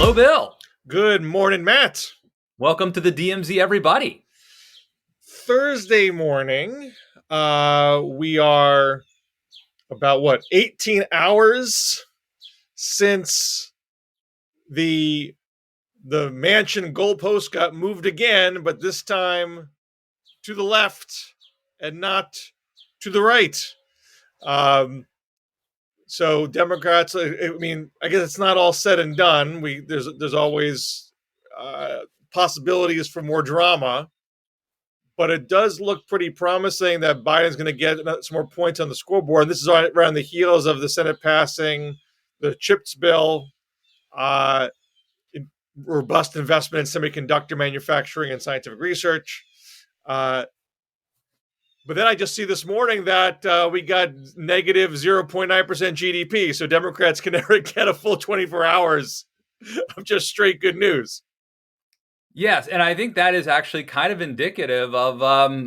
Hello, Bill. Good morning, Matt. Welcome to the DMZ, everybody. Thursday morning. We are about 18 hours since the Manchin goalpost got moved again, but this time to the left and not to the right. So Democrats, I mean, I guess it's not all said and done. There's always possibilities for more drama. But it does look pretty promising that Biden's going to get some more points on the scoreboard. And this is around the heels of the Senate passing the CHIPS bill, robust investment in semiconductor manufacturing and scientific research. But then I just see this morning that we got negative 0.9% GDP. So Democrats can never get a full 24 hours of just straight good news. Yes, and I think that is actually kind of indicative of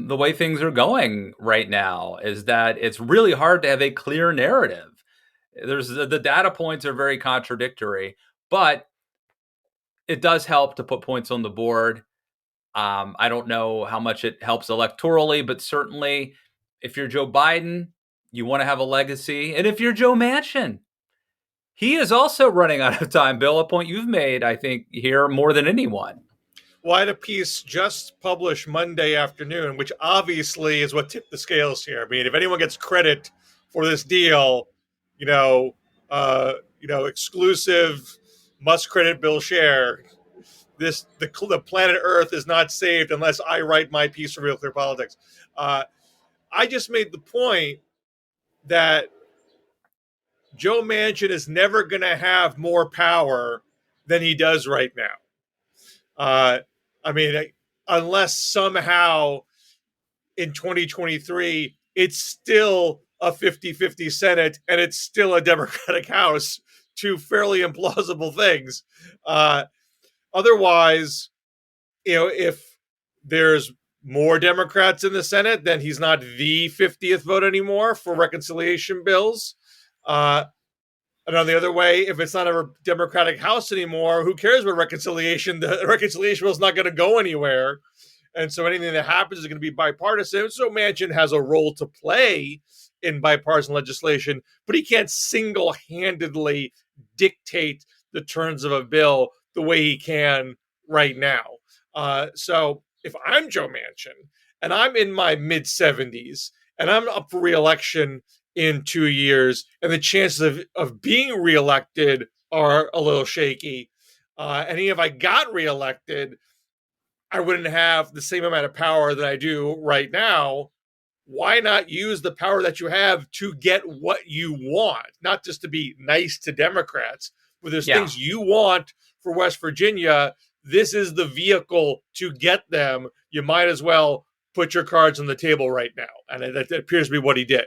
the way things are going right now, is that it's really hard to have a clear narrative. The data points are very contradictory, but it does help to put points on the board. I don't know how much it helps electorally, but certainly if you're Joe Biden, you want to have a legacy. And if you're Joe Manchin, he is also running out of time. Bill, a point you've made, I think, here more than anyone. Well, I had a piece just published Monday afternoon, which obviously is what tipped the scales here. I mean, if anyone gets credit for this deal, exclusive, must credit Bill Scher. The planet Earth is not saved unless I write my piece for Real Clear Politics. I just made the point that Joe Manchin is never going to have more power than he does right now. Unless somehow in 2023, it's still a 50-50 Senate and it's still a Democratic House, two fairly implausible things. Otherwise, if there's more Democrats in the Senate, then he's not the 50th vote anymore for reconciliation bills. And on the other way, if it's not a Democratic House anymore, who cares about reconciliation? The reconciliation bill is not going to go anywhere. And so anything that happens is going to be bipartisan. So Manchin has a role to play in bipartisan legislation, but he can't single-handedly dictate the terms of a bill the way he can right now. So if I'm Joe Manchin and I'm in my mid-70s and I'm up for re-election in 2 years, and the chances of being reelected are a little shaky. And if I got reelected, I wouldn't have the same amount of power that I do right now. Why not use the power that you have to get what you want? Not just to be nice to Democrats, but there's things you want for West Virginia. This is the vehicle to get them. You might as well put your cards on the table right now. And that appears to be what he did.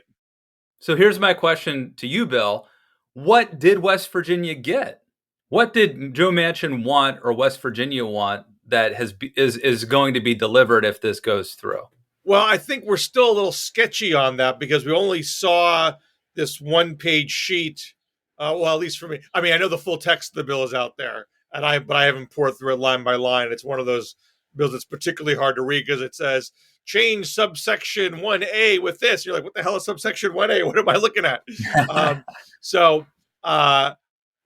So here's my question to you, Bill. What did West Virginia get? What did Joe Manchin want or West Virginia want that is going to be delivered if this goes through? Well, I think we're still a little sketchy on that because we only saw this one-page sheet. At least for me. I mean, I know the full text of the bill is out there, but I haven't poured through it line by line. It's one of those bills that's particularly hard to read because it says, change subsection 1A with this. You're like, what the hell is subsection 1A? What am I looking at?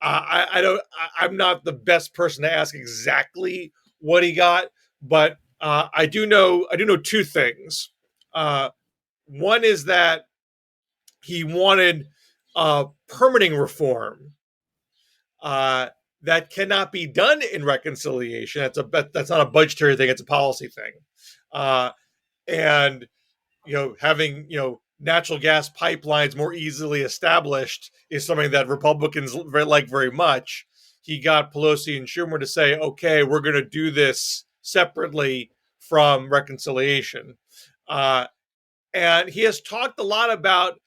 I'm not the best person to ask exactly what he got, but I do know two things. One is that he wanted permitting reform that cannot be done in reconciliation. That's not a budgetary thing; it's a policy thing. And having natural gas pipelines more easily established is something that Republicans like very much. He got Pelosi and Schumer to say, okay, we're going to do this separately from reconciliation. And he has talked a lot about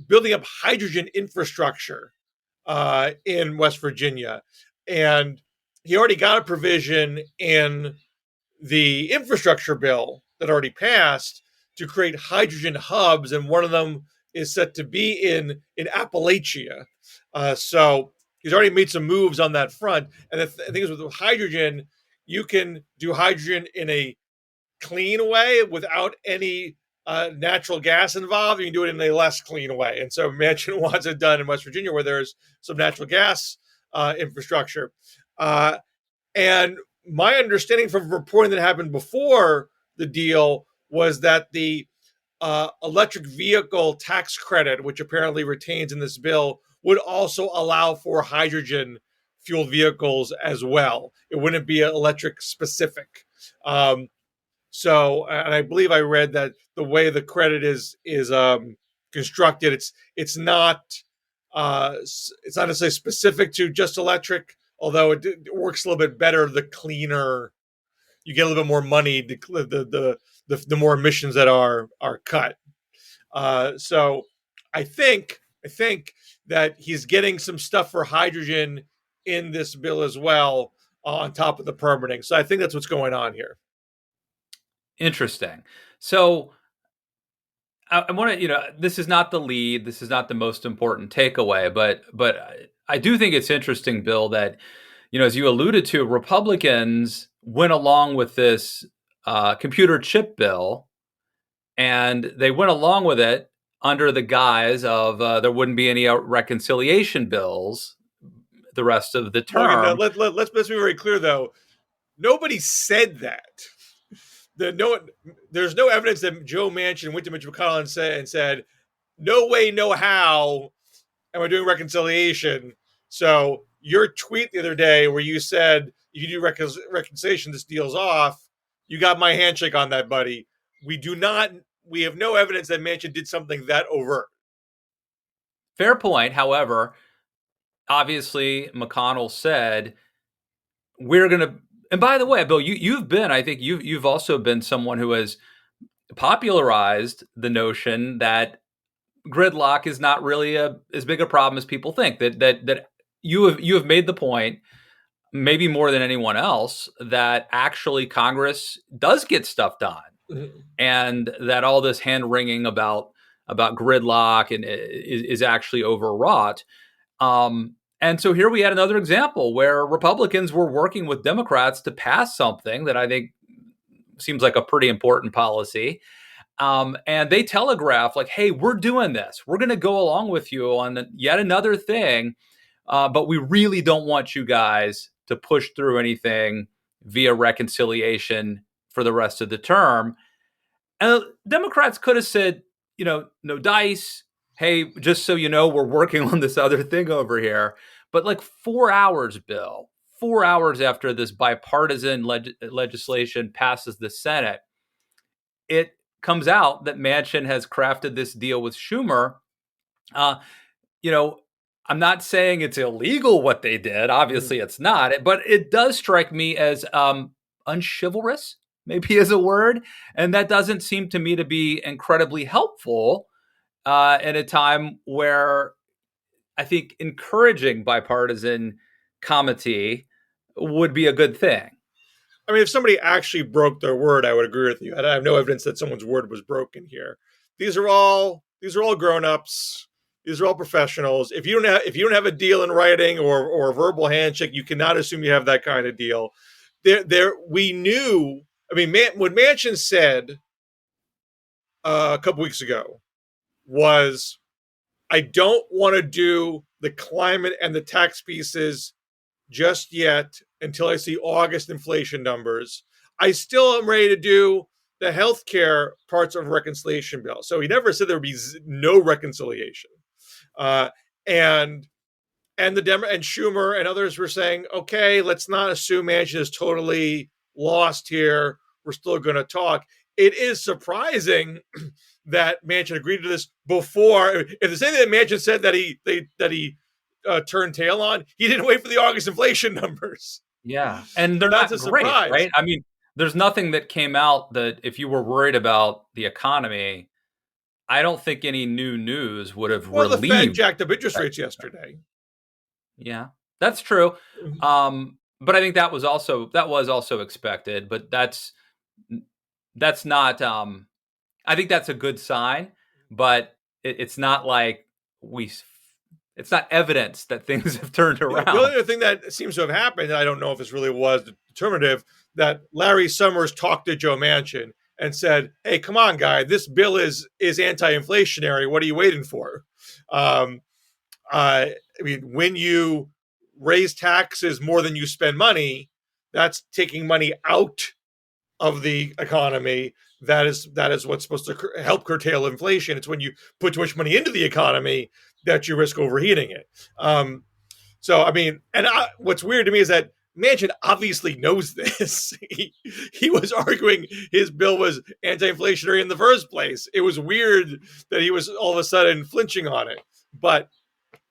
building up hydrogen infrastructure in West Virginia. And he already got a provision in the infrastructure bill that already passed to create hydrogen hubs, and one of them is set to be in Appalachia. So he's already made some moves on that front. And the thing is, with hydrogen, you can do hydrogen in a clean way without any natural gas involved. You can do it in a less clean way. And so Manchin wants it done in West Virginia, where there's some natural gas infrastructure. And my understanding from reporting that happened before the deal was that the electric vehicle tax credit, which apparently retains in this bill, would also allow for hydrogen fueled vehicles as well. It wouldn't be electric specific. And I believe I read that the way the credit is constructed, it's not necessarily specific to just electric, although it works a little bit better the cleaner you get, a little bit more money the more emissions that are cut. So I think that he's getting some stuff for hydrogen in this bill as well, on top of the permitting. So I think that's what's going on here. Interesting. So I want to, this is not the lead. This is not the most important takeaway, but I do think it's interesting, Bill, that, as you alluded to, Republicans went along with this computer chip bill, and they went along with it under the guise of there wouldn't be any reconciliation bills the rest of the term. Well, let's be very clear, though. Nobody said that. There's no evidence that Joe Manchin went to Mitch McConnell and said, "No way, no how, and we're doing reconciliation." So your tweet the other day, where you said, "If you do reconciliation, this deal's off," you got my handshake on that, buddy. We have no evidence that Manchin did something that overt. Fair point. However, obviously, McConnell said, we're going to. And by the way, Bill, I think you've also been someone who has popularized the notion that gridlock is not really as big a problem as people think. That you have made the point, maybe more than anyone else, that actually Congress does get stuff done, mm-hmm. and that all this hand wringing about gridlock and is actually overwrought. And so here we had another example where Republicans were working with Democrats to pass something that I think seems like a pretty important policy. And they telegraph, like, hey, we're doing this. We're going to go along with you on yet another thing. But we really don't want you guys to push through anything via reconciliation for the rest of the term. And Democrats could have said, no dice. Hey, just so you know, we're working on this other thing over here. But like 4 hours, Bill, 4 hours after this bipartisan legislation passes the Senate, it comes out that Manchin has crafted this deal with Schumer. I'm not saying it's illegal what they did. Obviously, it's not. But it does strike me as unchivalrous, maybe is a word. And that doesn't seem to me to be incredibly helpful in a time where I think encouraging bipartisan comity would be a good thing. I mean, if somebody actually broke their word, I would agree with you. I have no evidence that someone's word was broken here. These are all grown-ups. These are all professionals. If you don't have a deal in writing or a verbal handshake, you cannot assume you have that kind of deal. We knew. I mean, what Manchin said a couple weeks ago was, I don't want to do the climate and the tax pieces just yet until I see August inflation numbers. I still am ready to do the healthcare parts of a reconciliation bill. So he never said there would be no reconciliation. And Schumer and others were saying, okay, let's not assume Manchin is totally lost here. We're still going to talk. It is surprising that Manchin agreed to this before. If the same thing that Manchin said that he turned tail on, he didn't wait for the August inflation numbers. Yeah, and they're not great, surprise. Right? I mean, there's nothing that came out that if you were worried about the economy, I don't think any new news would have relieved. The Fed jacked up interest rates yesterday. Yeah, that's true. But I think that was also expected. But that's not. I think that's a good sign. But it's not like we It's not evidence that things have turned The only around. other thing that seems to have happened, and I don't know if this really was determinative, that Larry Summers talked to Joe Manchin and said, "Hey, come on, guy, this bill is anti-inflationary. What are you waiting for?" Um, I mean, when you raise taxes more than you spend money, that's taking money out of the economy. That is what's supposed to help curtail inflation. It's when you put too much money into the economy that you risk overheating it. So I mean, and what's weird to me is that Manchin obviously knows this. He was arguing his bill was anti-inflationary in the first place. It was weird that he was all of a sudden flinching on it, but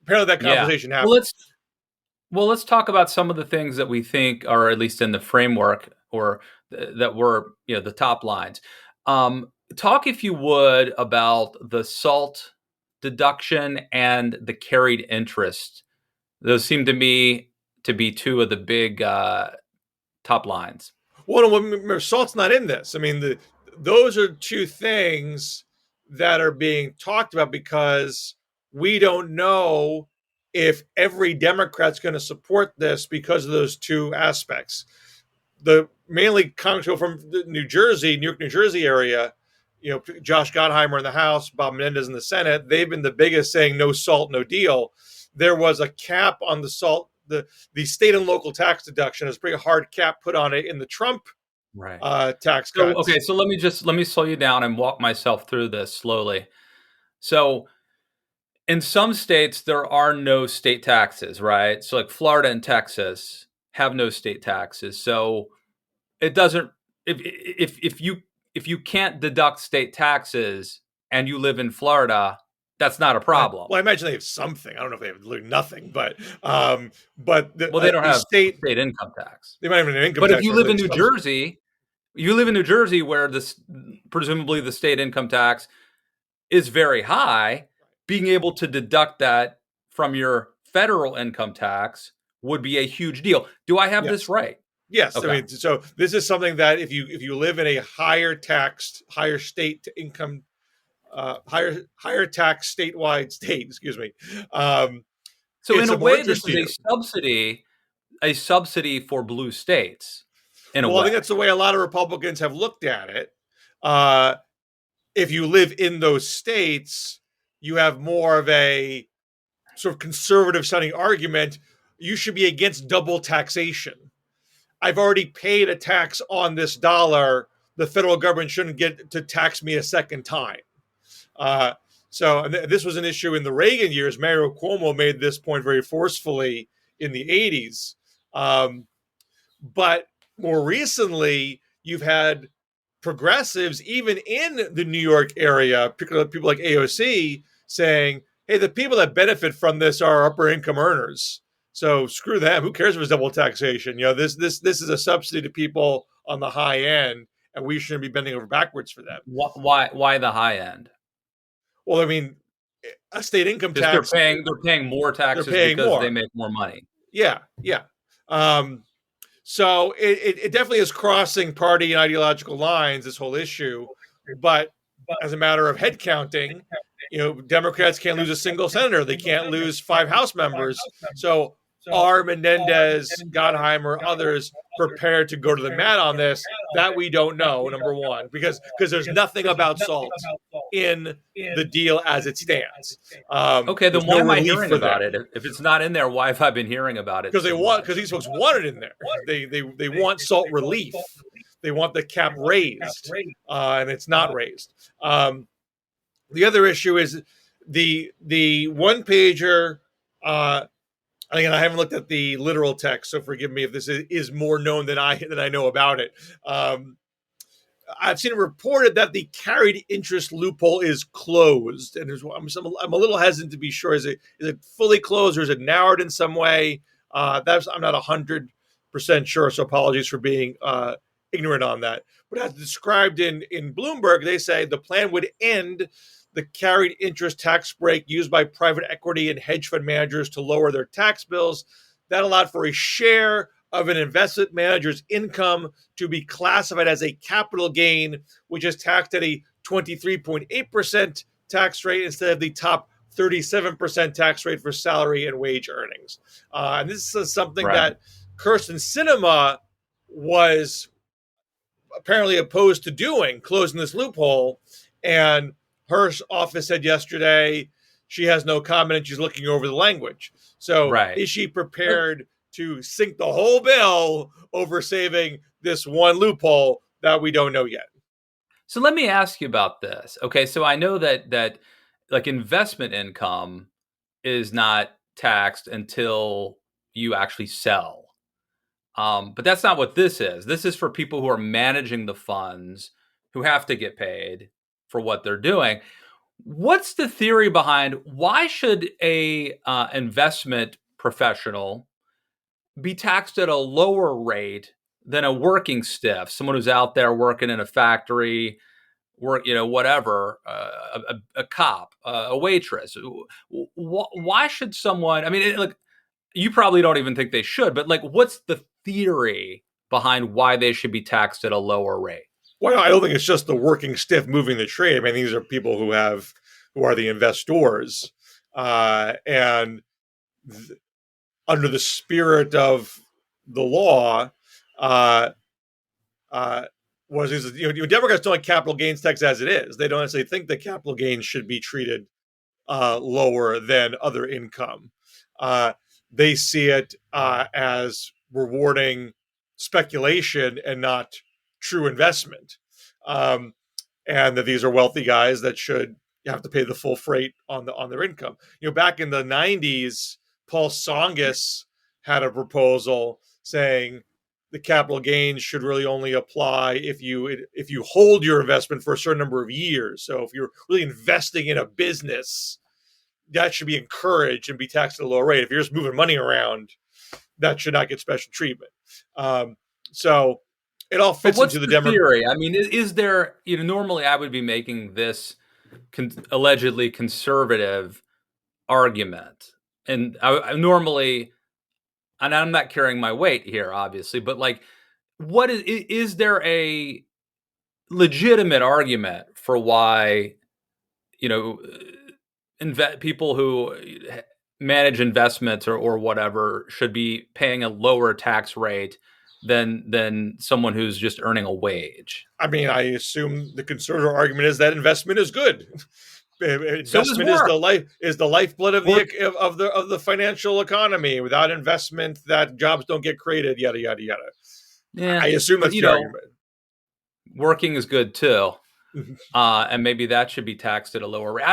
apparently that Yeah. conversation Well, happened. let's talk about some of the things that we think are at least in the framework, or that were, the top lines. Talk, if you would, about the SALT deduction and the carried interest. Those seem to me to be two of the big top lines. Well, no, salt's not in this. I mean, those are two things that are being talked about because we don't know if every Democrat's going to support this because of those two aspects. The mainly congresspeople from the New York, New Jersey area, Josh Gottheimer in the House, Bob Menendez in the Senate, they've been the biggest saying no SALT, no deal. There was a cap on the SALT, the state and local tax deduction. There's a pretty hard cap put on it in the Trump Right. tax So, cuts. okay, so let me slow you down and walk myself through this slowly. So, in some states there are no state taxes, right? So like Florida and Texas have no state taxes. So it doesn't, if you can't deduct state taxes and you live in Florida, that's not a problem. Well, I imagine they have something. I don't know if they have literally nothing, but Well, they don't the have state, state income tax. they might have an income But if tax. you live in New Jersey, where this presumably the state income tax is very high, being able to deduct that from your federal income tax would be a huge deal. Do I have this Yes. right? Yes, I Okay. mean, so this is something that if you live in a higher taxed, higher state income, higher tax statewide state, excuse me, So in it's a of more way, this interest to is you. a subsidy for blue states, in a Well, I think way. that's the way a lot of Republicans have looked at it. Uh, if you live in those states, you have more of a sort of conservative sounding argument. You should be against double taxation. I've already paid a tax on this dollar. The federal government shouldn't get to tax me a second time. Uh, this was an issue in the Reagan years. Mario Cuomo made this point very forcefully in the 80s. But more recently, you've had progressives, even in the New York area, particularly people like AOC, saying, hey, the people that benefit from this are upper income earners. So screw them. Who cares if it's double taxation? This is a subsidy to people on the high end, and we shouldn't be bending over backwards for them. Why the high end? Well, I mean, a state income Because tax, they're paying more they're taxes paying because they more. make more money. Yeah, yeah. So it definitely is crossing party and ideological lines, this whole issue. But as a matter of head counting, Democrats can't lose a single senator. They can't lose 5 House members. So are Menendez, Gottheimer, others prepared to go to the mat on this? That we don't know, number one, because there's nothing about SALT in the deal as it stands. Okay, then There's why no am I relief hearing for about them. it? If it's not in there, why have I been hearing about it? Because these folks want it in there. They want SALT relief. They want the cap raised, and it's not raised. The other issue is the one pager. Again, I haven't looked at the literal text, so forgive me if this is more known than I know about it. I've seen it reported that the carried interest loophole is closed, and I'm a little hesitant to be sure. Is it fully closed, or is it narrowed in some way? I'm not 100% sure. So apologies for being ignorant on that. But as described in Bloomberg, they say the plan would end the carried interest tax break used by private equity and hedge fund managers to lower their tax bills. That allowed for a share of an investment manager's income to be classified as a capital gain, which is taxed at a 23.8% tax rate instead of the top 37% tax rate for salary and wage earnings. And this is something Right. that Kirsten Sinema was apparently opposed to doing, closing this loophole. And her office said yesterday she has no comment and she's looking over the language. So Right. is she prepared to sink the whole bill over saving this one loophole that we don't know yet? So let me ask you about this. Okay, so I know that like investment income is not taxed until you actually sell. But that's not what this is. This is for people who are managing the funds who have to get paid for what they're doing. What's the theory behind why should a investment professional be taxed at a lower rate than a working stiff, someone who's out there working in a factory, whatever, a cop, a waitress? Why should someone? I mean, look, you probably don't even think they should, but like, what's the theory behind why they should be taxed at a lower rate? Well, I don't think it's just the working stiff moving the trade. I mean, these are people who are the investors, and under the spirit of the law, uh, Democrats don't like capital gains tax as it is. They don't necessarily think that capital gains should be treated lower than other income. They see it as rewarding speculation and not true investment, and that these are wealthy guys that should have to pay the full freight on their income. Back in the '90s, Paul Tsongas had a proposal saying the capital gains should really only apply if you hold your investment for a certain number of years. So if you're really investing in a business, that should be encouraged and be taxed at a lower rate. If you're just moving money around, that should not get special treatment. So it all fits into the theory. I mean, is there? Normally I would be making this allegedly conservative argument, and I normally, and I'm not carrying my weight here, obviously, but like, what is there a legitimate argument for why people who manage investments or whatever should be paying a lower tax rate than someone who's just earning a wage? I mean, I assume the conservative argument is that investment is good. Investment is the lifeblood of the financial economy. Without investment, that jobs don't get created. Yada yada yada. Yeah, I assume that's the argument. Working is good too, and maybe that should be taxed at a lower rate.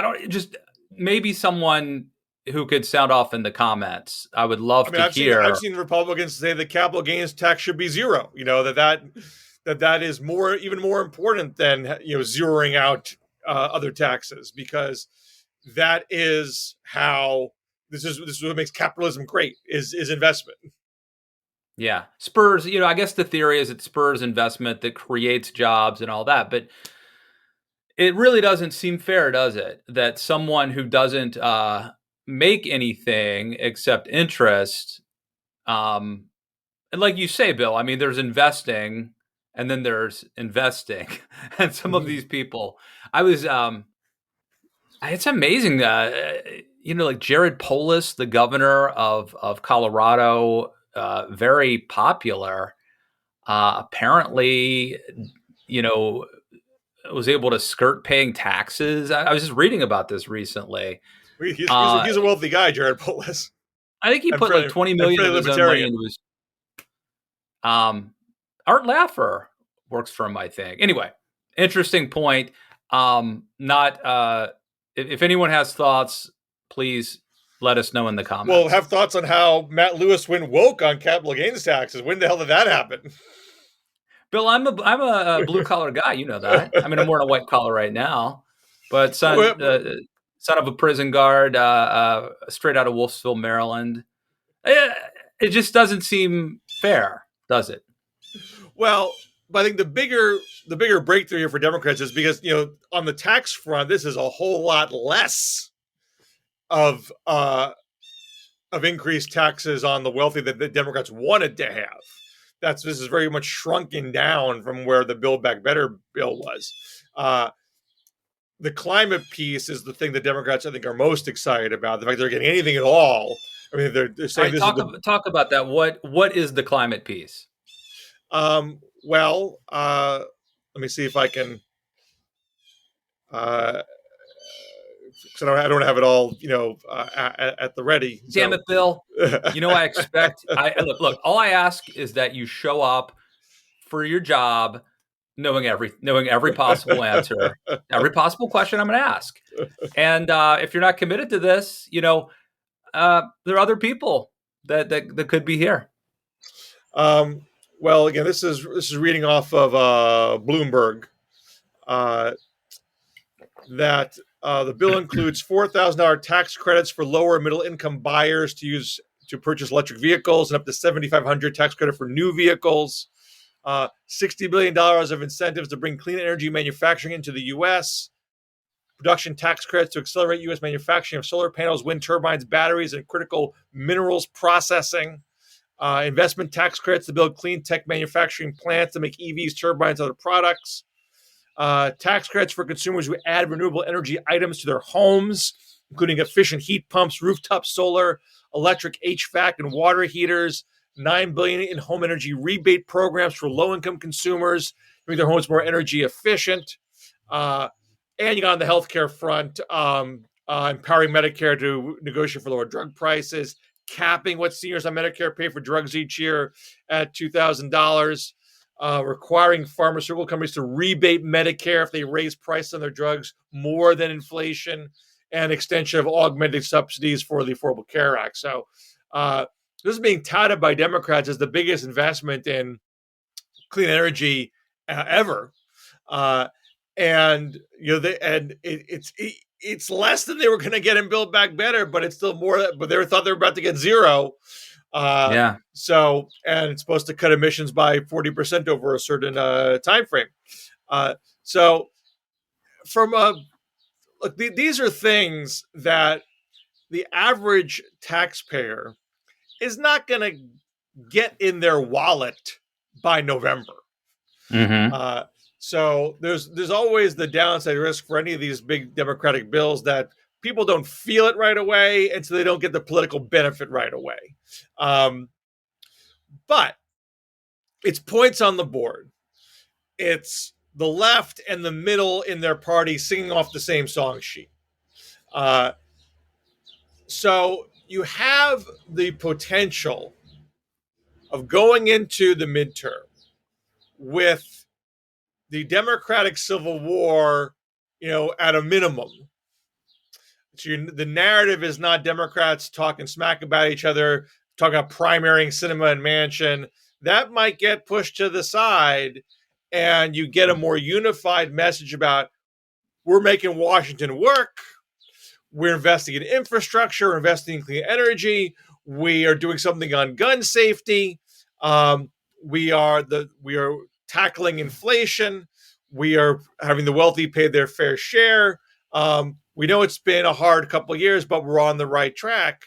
Maybe someone who could sound off in the comments. I would love to hear. I've seen Republicans say the capital gains tax should be zero. That is even more important than zeroing out other taxes, because that is how this is what makes capitalism great is investment. Yeah, spurs. I guess the theory is it spurs investment that creates jobs and all that, but it really doesn't seem fair, does it? That someone who doesn't make anything except interest, and like you say, Bill, I mean, there's investing and then there's investing, and some of these people, it's amazing. Like Jared Polis, the governor of Colorado, very popular. Apparently, was able to skirt paying taxes. I was just reading about this recently. He's a wealthy guy, Jared Polis. I think he put like $20 million of his own money into his. Art Laffer works for him, I think. Anyway, interesting point. If anyone has thoughts, please let us know in the comments. Well, have thoughts on how Matt Lewis went woke on capital gains taxes. When the hell did that happen? Bill, I'm a blue collar guy. You know that. I mean, I'm wearing a white collar right now, but son of a prison guard, straight out of Wolfsville, Maryland. It just doesn't seem fair, does it? Well, but I think the bigger breakthrough here for Democrats is because on the tax front, this is a whole lot less of increased taxes on the wealthy that the Democrats wanted to have. This is very much shrunken down from where the Build Back Better bill was. the climate piece is the thing that Democrats, I think, are most excited about. The fact they're getting anything at all. I mean, they're All saying right, this is talk about that. What is the climate piece? well, let me see if I can. Uh, because I don't have it all, at the ready. Damn So, it, Bill. You know I expect. I look. All I ask is that you show up for your job, knowing every possible answer, every possible question I'm going to ask. And if you're not committed to this, there are other people that could be here. well, again, this is reading off of Bloomberg. Uh, that the bill includes $4,000 tax credits for lower and middle income buyers to use to purchase electric vehicles, and up to $7,500 tax credit for new vehicles. $60 billion of incentives to bring clean energy manufacturing into the U.S. Production tax credits to accelerate U.S. manufacturing of solar panels, wind turbines, batteries, and critical minerals processing. Investment tax credits to build clean tech manufacturing plants to make EVs, turbines, and other products. Tax credits for consumers who add renewable energy items to their homes, including efficient heat pumps, rooftop solar, electric HVAC, and water heaters. $9 billion in home energy rebate programs for low-income consumers to make their homes more energy efficient. And you got on the healthcare front, empowering Medicare to negotiate for lower drug prices, capping what seniors on Medicare pay for drugs each year at $2,000. Requiring pharmaceutical companies to rebate Medicare if they raise prices on their drugs more than inflation, and extension of augmented subsidies for the Affordable Care Act. So this is being touted by Democrats as the biggest investment in clean energy ever. And it's less than they were going to get in Build Back Better, but it's still more. But they thought they were about to get zero. Yeah. So, and it's supposed to cut emissions by 40% over a certain time frame. So, from look, these are things that the average taxpayer is not going to get in their wallet by November. Mm-hmm. So there's always the downside risk for any of these big Democratic bills that people don't feel it right away, and so they don't get the political benefit right away. But it's points on the board. It's the left and the middle in their party singing off the same song sheet. So you have the potential of going into the midterm with the Democratic Civil War, at a minimum. So the narrative is not Democrats talking smack about each other, talking about primarying Sinema and Manchin. That might get pushed to the side, and you get a more unified message about we're making Washington work. We're investing in infrastructure, we're investing in clean energy. We are doing something on gun safety. We are tackling inflation. We are having the wealthy pay their fair share. We know it's been a hard couple of years, but we're on the right track.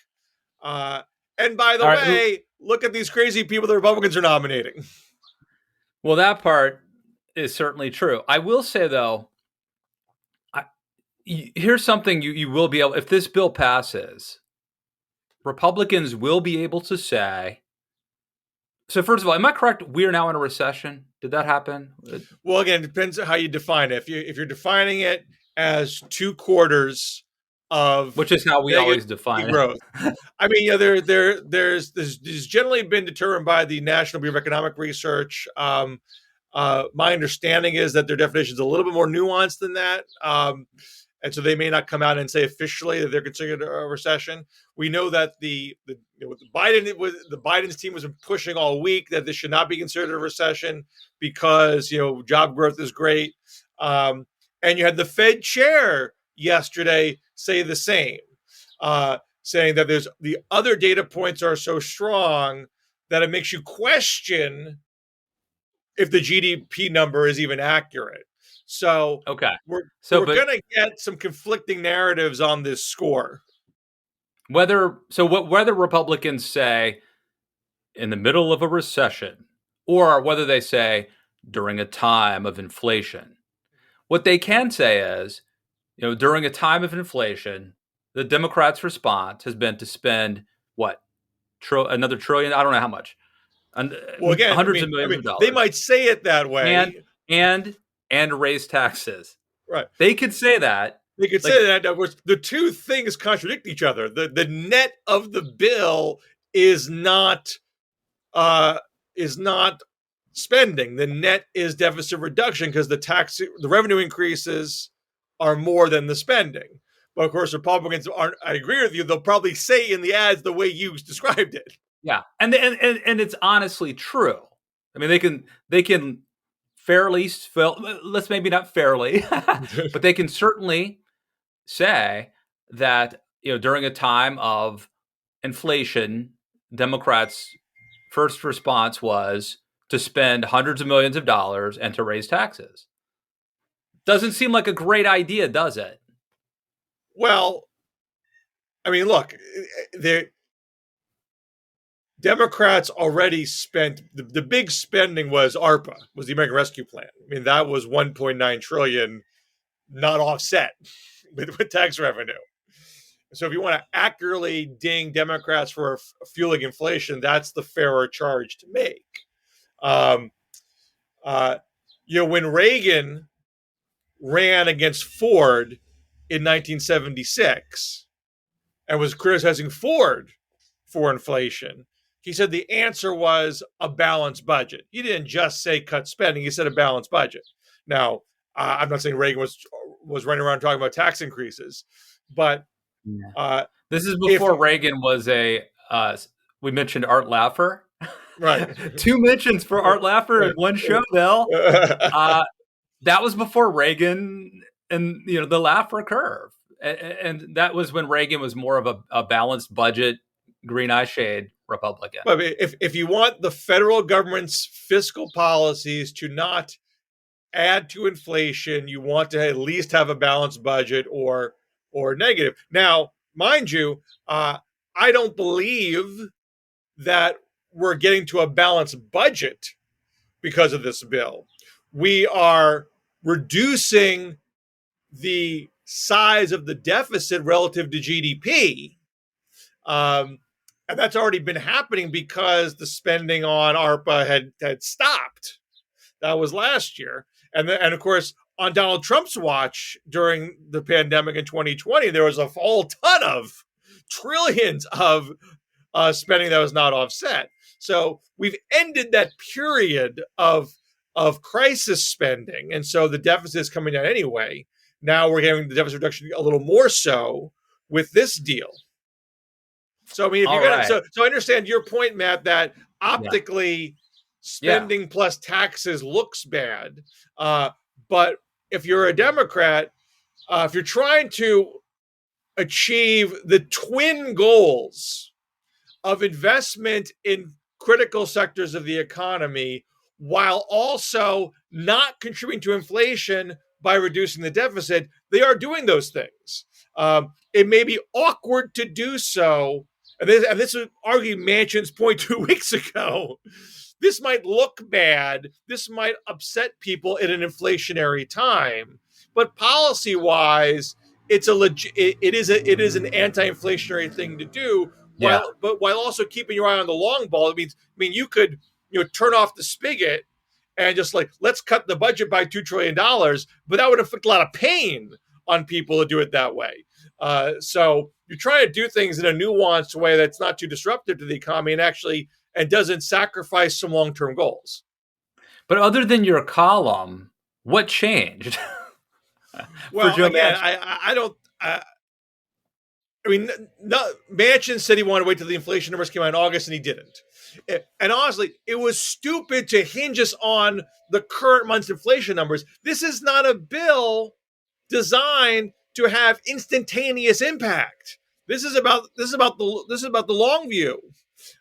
And by the way, look at these crazy people the Republicans are nominating. Well, that part is certainly true. I will say, though, here's something you will be able, if this bill passes, Republicans will be able to say. So first of all, am I correct? We are now in a recession. Did that happen? Well, again, it depends on how you define it. If you're defining it as 2 quarters of, which is how we always define growth. I mean, there's generally been determined by the National Bureau of Economic Research. My understanding is that their definition is a little bit more nuanced than that. And so they may not come out and say officially that they're considered a recession. We know that the Biden's team was pushing all week that this should not be considered a recession because job growth is great. And you had the Fed chair yesterday say the same, saying that there's the other data points are so strong that it makes you question if the GDP number is even accurate. So we're going to get some conflicting narratives on this score. Whether Republicans say in the middle of a recession or whether they say during a time of inflation, what they can say is During a time of inflation, the Democrats' response has been to spend what another trillion? I don't know how much, Well, again, hundreds of millions of they dollars, might say it that and way, and and raise taxes. right? They could say that, They could like, say that. Of course, the two things contradict each other. The net of the bill is not uh, is not spending. The net is deficit reduction because the revenue increases are more than the spending. But of course, Republicans aren't. I agree with you. They'll probably say in the ads the way you described it. yeah, and it's honestly true. I mean, they can fairly, let's maybe not fairly, but they can certainly say that during a time of inflation, Democrats' first response was to spend hundreds of millions of dollars and to raise taxes. Doesn't seem like a great idea, does it? Well, I mean, look, the Democrats already spent the big spending was ARPA, was the American Rescue Plan. I mean, that was 1.9 trillion, not offset with tax revenue. So if you want to accurately ding Democrats for fueling inflation, that's the fairer charge to make. Um, when Reagan ran against Ford in 1976 and was criticizing Ford for inflation, he said the answer was a balanced budget. He didn't just say cut spending; he said a balanced budget. Now, I'm not saying Reagan was running around talking about tax increases, but this is before Reagan was a. We mentioned Art Laffer. Right. Two mentions for Art Laffer in one show, Bill. That was before Reagan and the Laffer curve, and that was when Reagan was more of a balanced budget, green eye shade Republican. But if you want the federal government's fiscal policies to not add to inflation, you want to at least have a balanced budget or negative. Now, mind you, I don't believe that we're getting to a balanced budget because of this bill. We are reducing the size of the deficit relative to GDP. And that's already been happening because the spending on ARPA had stopped. That was last year. And of course, on Donald Trump's watch during the pandemic in 2020, there was a whole ton of trillions of spending that was not offset. So we've ended that period of crisis spending, and so the deficit is coming down anyway. Now we're getting the deficit reduction a little more so with this deal. So I mean, if you're gonna, so I understand your point, Matt, that optically spending plus taxes looks bad, but if you're a Democrat, if you're trying to achieve the twin goals of investment in critical sectors of the economy while also not contributing to inflation by reducing the deficit, they are doing those things. It may be awkward to do so. And this was argued Manchin's point 2 weeks ago. This might look bad. This might upset people in an inflationary time. But policy-wise, it is an anti-inflationary thing to do. While also keeping your eye on the long ball. I mean, you could turn off the spigot and just let's cut the budget by $2 trillion, but that would inflict a lot of pain on people to do it that way. So you're trying to do things in a nuanced way that's not too disruptive to the economy and doesn't sacrifice some long-term goals. But other than your column, what changed? Well, again, I don't. I mean, Manchin said he wanted to wait till the inflation numbers came out in August, and he didn't. And honestly, it was stupid to hinge us on the current month's inflation numbers. This is not a bill designed to have instantaneous impact. This is about the long view.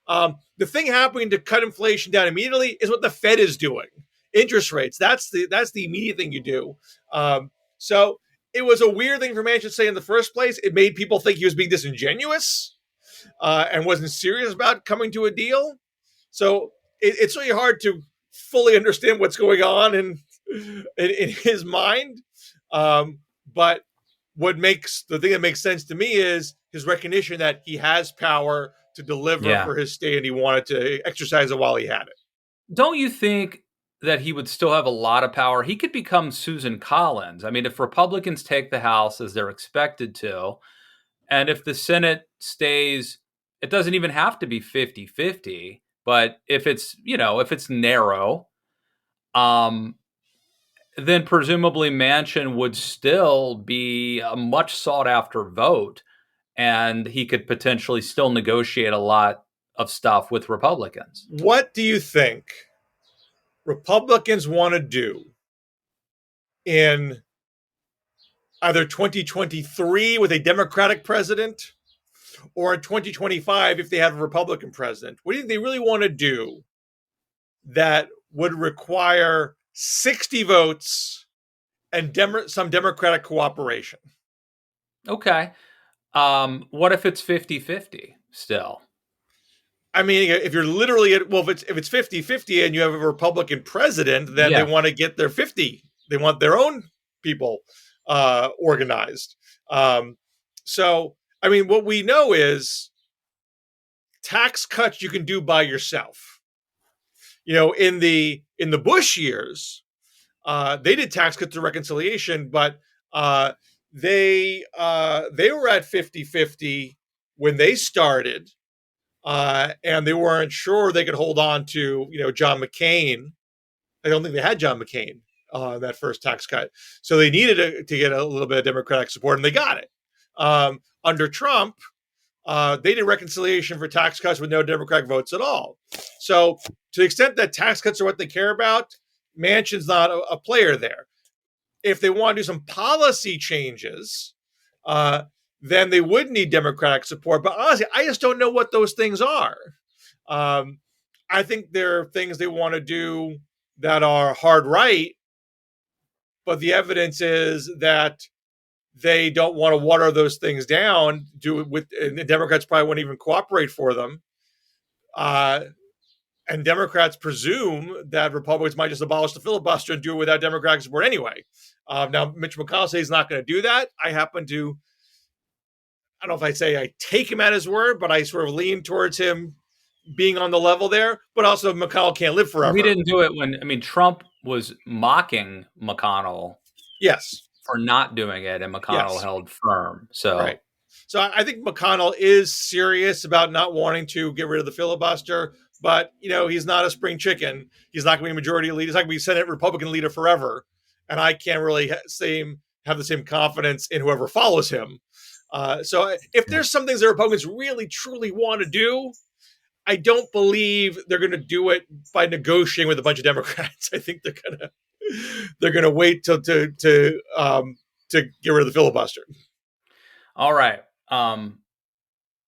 The thing happening to cut inflation down immediately is what the Fed is doing. Interest rates. That's the immediate thing you do. So it was a weird thing for Manchin to say in the first place. It made people think he was being disingenuous and wasn't serious about coming to a deal. So it's really hard to fully understand what's going on in his mind. But the thing that makes sense to me is his recognition that he has power to deliver Yeah. for his state, and he wanted to exercise it while he had it. Don't you think that he would still have a lot of power? He could become Susan Collins. I mean, if Republicans take the House as they're expected to, and if the Senate stays, it doesn't even have to be 50-50, but if it's, if it's narrow, um, then presumably Manchin would still be a much sought after vote, and he could potentially still negotiate a lot of stuff with Republicans. What do you think Republicans want to do in either 2023 with a Democratic president or in 2025 if they have a Republican president? What do you think they really want to do that would require 60 votes and some Democratic cooperation? Okay. What if it's 50-50 still? I mean, if you're literally if it's 50-50 and you have a Republican president, then they Yeah. want to get their 50. They want their own people organized. So, I mean, what we know is tax cuts you can do by yourself. In the Bush years, they did tax cuts to reconciliation, but they were at 50-50 when they started. And they weren't sure they could hold on to, John McCain. I don't think they had John McCain that first tax cut. So they needed to get a little bit of Democratic support, and they got it. Under Trump, they did reconciliation for tax cuts with no Democratic votes at all. So to the extent that tax cuts are what they care about, Manchin's not a player there. If they want to do some policy changes, then they would need Democratic support. But honestly, I just don't know what those things are. I think there are things they want to do that are hard right, but the evidence is that they don't want to water those things down. And the Democrats probably wouldn't even cooperate for them. And Democrats presume that Republicans might just abolish the filibuster and do it without Democratic support anyway. Now, Mitch McConnell says he's not going to do that. I don't know if I say I take him at his word, but I sort of lean towards him being on the level there. But also, McConnell can't live forever. He didn't do it Trump was mocking McConnell. Yes. For not doing it, and McConnell held firm. So, right. So I think McConnell is serious about not wanting to get rid of the filibuster, but he's not a spring chicken. He's not going to be majority leader. He's not going to be Senate Republican leader forever, and I can't really have the same confidence in whoever follows him. So if there's some things that Republicans really truly want to do, I don't believe they're going to do it by negotiating with a bunch of Democrats. I think they're going to wait till to get rid of the filibuster. All right.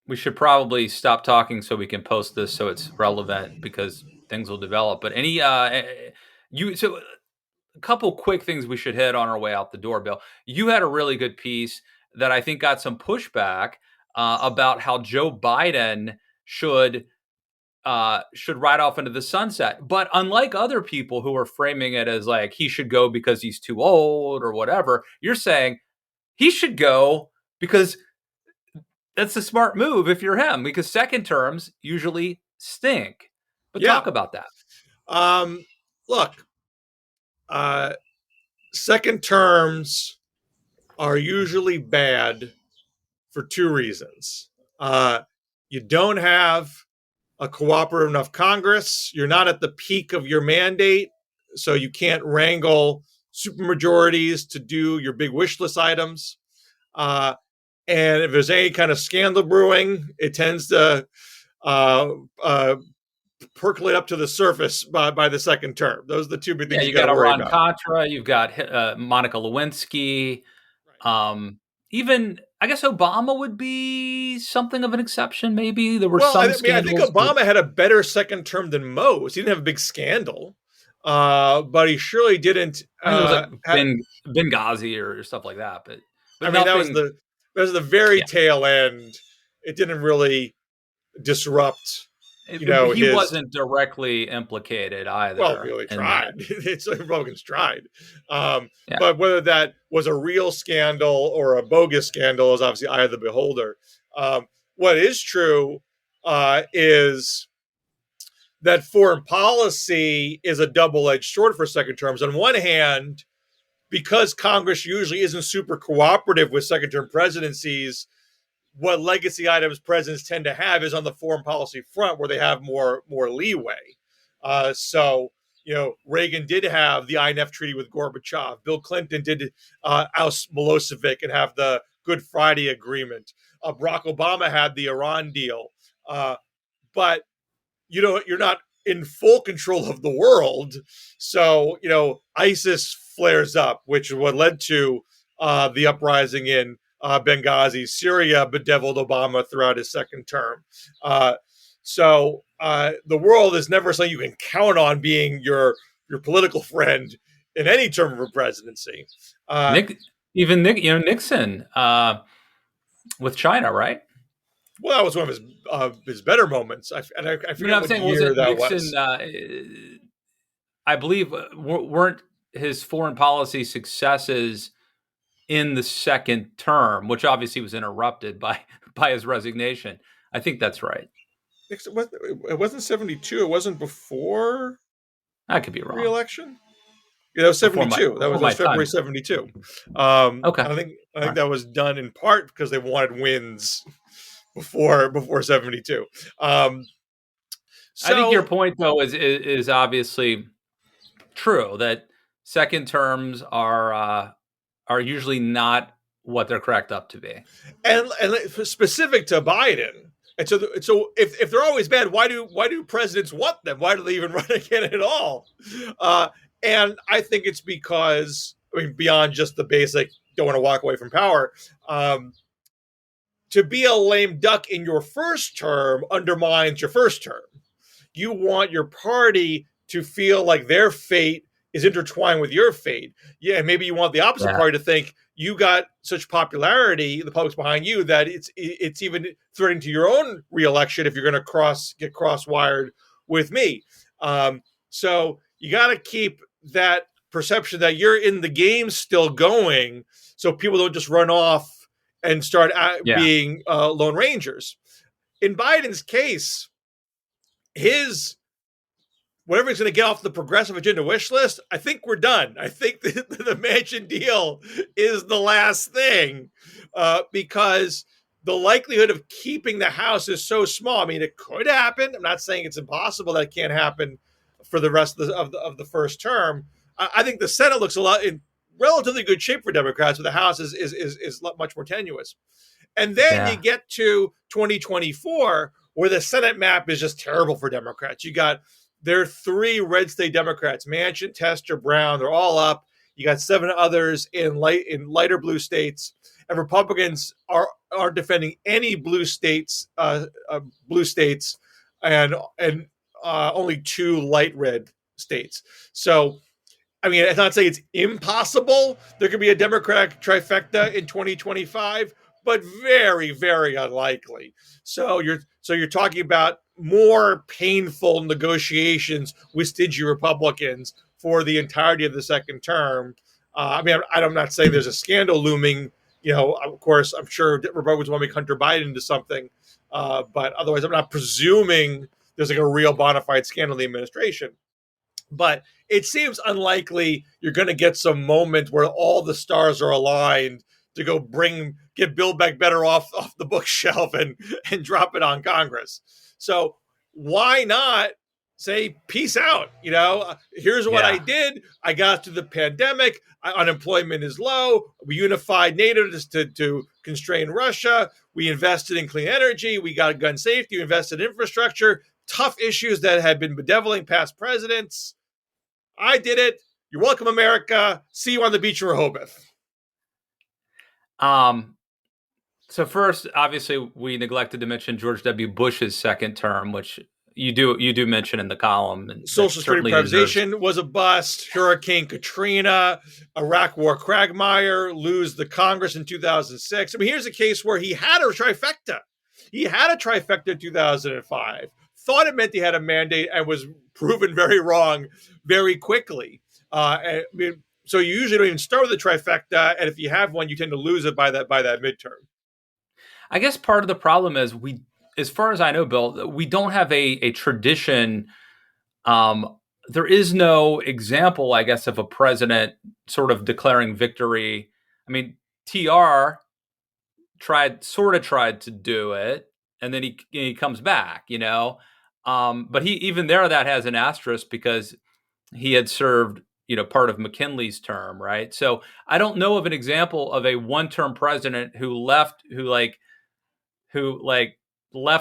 We should probably stop talking so we can post this so it's relevant because things will develop. But so a couple quick things we should hit on our way out the door, Bill. You had a really good piece that I think got some pushback about how Joe Biden should ride off into the sunset. But unlike other people who are framing it as like he should go because he's too old or whatever, you're saying he should go because that's a smart move if you're him, because second terms usually stink. But talk about that. Look, second terms are usually bad for two reasons. You don't have a cooperative enough Congress. You're not at the peak of your mandate, so you can't wrangle supermajorities to do your big wish list items. And if there's any kind of scandal brewing, it tends to percolate up to the surface by the second term. Those are the two big things you you got to worry Iran about. Contra, you've got Monica Lewinsky. Right. Even I guess Obama would be something of an exception. Maybe there were some scandals. I think Obama had a better second term than most. He didn't have a big scandal, but he surely didn't. It was like Benghazi or stuff like that. But I mean, that was the very tail end. It didn't really disrupt He his wasn't directly implicated well, either really in that. tried. It's like Republicans tried. Yeah. But whether that was a real scandal or a bogus scandal is obviously eye of the beholder. What is true is that foreign policy is a double-edged sword for second terms. On one hand, because Congress usually isn't super cooperative with second-term presidencies, what legacy items presidents tend to have is on the foreign policy front, where they have more leeway. So, Reagan did have the INF treaty with Gorbachev. Bill Clinton did oust Milosevic and have the Good Friday Agreement. Barack Obama had the Iran deal. But you're not in full control of the world. So, ISIS flares up, which is what led to the uprising in Benghazi. Syria bedeviled Obama throughout his second term. The world is never something you can count on being your political friend in any term of a presidency. Nixon with China, right? Well, that was one of his better moments. I forget what year that was. I believe weren't his foreign policy successes in the second term, which obviously was interrupted by his resignation. I think that's right. It wasn't 72. It wasn't before. I could be wrong. Re-election. Yeah, that was 72. That was February 72. Okay. I think that was done in part because they wanted wins before 72. I think your point, though, is obviously true, that second terms are usually not what they're cracked up to be. And specific to Biden. And so if they're always bad, why do presidents want them? Why do they even run again at all? And I think it's because, beyond just the basic don't want to walk away from power, to be a lame duck in your first term undermines your first term. You want your party to feel like their fate is intertwined with your fate. Yeah, maybe you want the opposite party to think you got such popularity, the public's behind you, that it's even threatening to your own reelection if you're going to get cross-wired with me. So you got to keep that perception that you're in the game still going, so people don't just run off and start being Lone Rangers. In Biden's case, whatever he's going to get off the progressive agenda wish list, I think we're done. I think the Manchin deal is the last thing because the likelihood of keeping the House is so small. It could happen. I'm not saying it's impossible that it can't happen for the rest of the first term. I think the Senate looks in relatively good shape for Democrats, but the House is much more tenuous. And then you get to 2024, where the Senate map is just terrible for Democrats. There are 3 red state Democrats: Manchin, Tester, Brown. They're all up. You got 7 others in lighter blue states, and Republicans are defending any blue states, and only 2 light red states. So, it's not saying it's impossible. There could be a Democratic trifecta in 2025, but very, very unlikely. So you're talking about more painful negotiations with stingy Republicans for the entirety of the second term. I'm not saying there's a scandal looming. Of course, I'm sure Republicans want to make Hunter Biden into something, but otherwise, I'm not presuming there's a real bona fide scandal in the administration. But it seems unlikely you're going to get some moment where all the stars are aligned to go get Build Back Better off the bookshelf and drop it on Congress. So why not say, peace out? Here's what I did. I got through the pandemic. Unemployment is low. We unified NATO to constrain Russia. We invested in clean energy. We got gun safety. We invested in infrastructure. Tough issues that had been bedeviling past presidents. I did it. You're welcome, America. See you on the beach in Rehoboth. So first, obviously, we neglected to mention George W. Bush's second term, which you do mention in the column. And Social Security privatization was a bust. Hurricane Katrina, Iraq War quagmire, lose the Congress in 2006. Here's a case where he had a trifecta. He had a trifecta in 2005. thought it meant he had a mandate and was proven very wrong very quickly. I mean, so you usually don't even start with a trifecta, and if you have one, you tend to lose it by that midterm. I guess part of the problem is as far as I know, Bill, we don't have a tradition. There is no example, I guess, of a president sort of declaring victory. I mean, TR tried to do it, and then he comes back, but he even there that has an asterisk because he had served part of McKinley's term, right? So I don't know of an example of a one-term president who left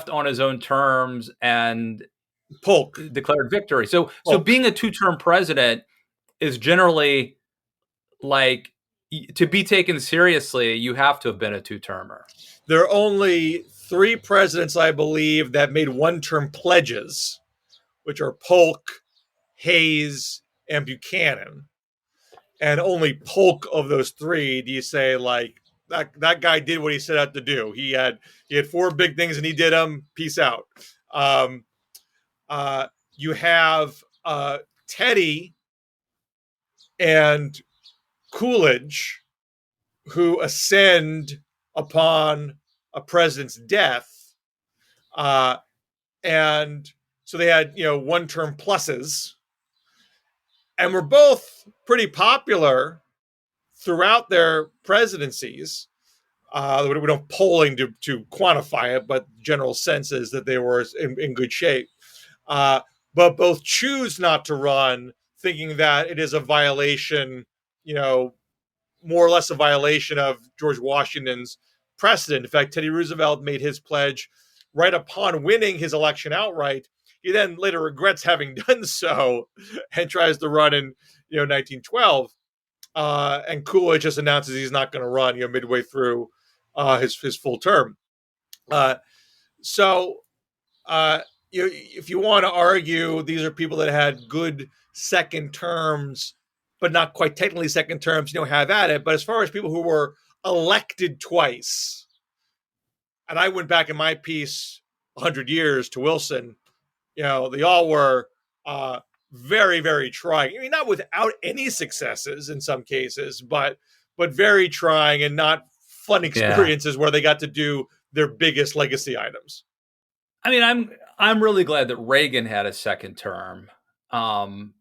on his own terms and Polk declared victory. So being a two-term president is generally like, to be taken seriously, you have to have been a two-termer. There are only 3 presidents, I believe, that made one-term pledges, which are Polk, Hayes, and Buchanan. And only Polk of those 3 do you say, like, that guy did what he set out to do. He had 4 big things and he did them. Peace out. You have Teddy and Coolidge, who ascend upon a president's death, and so they had one-term pluses, and were both pretty popular throughout their presidencies. We don't polling to quantify it, but general sense is that they were in good shape. But both choose not to run, thinking that it is a violation, more or less a violation of George Washington's precedent. In fact, Teddy Roosevelt made his pledge right upon winning his election outright. He then later regrets having done so and tries to run in 1912. And Coolidge just announces he's not going to run midway through his full term. If you want to argue these are people that had good second terms, but not quite technically second terms, have at it. But as far as people who were elected twice, and I went back in my piece 100 years to Wilson, they all were very, very trying. I mean, not without any successes in some cases, but very trying and not fun experiences where they got to do their biggest legacy items. I mean, I'm really glad that Reagan had a second term, and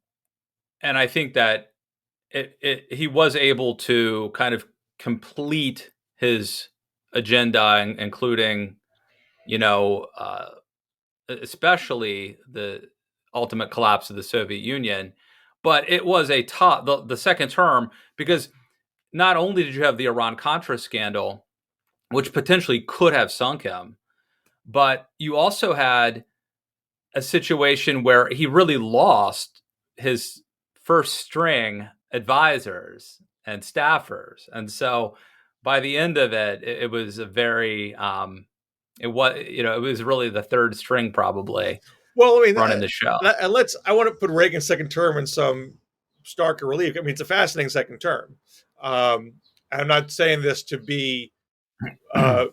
I think that he was able to kind of complete his agenda, including, especially the ultimate collapse of the Soviet Union. But it was the second term, because not only did you have the Iran-Contra scandal, which potentially could have sunk him, but you also had a situation where he really lost his first string advisors and staffers. And so by the end of it, it was a very, it was really the third string probably. Well, I mean, running the show. And I want to put Reagan's second term in some starker relief. I mean, it's a fascinating second term. I'm not saying this to be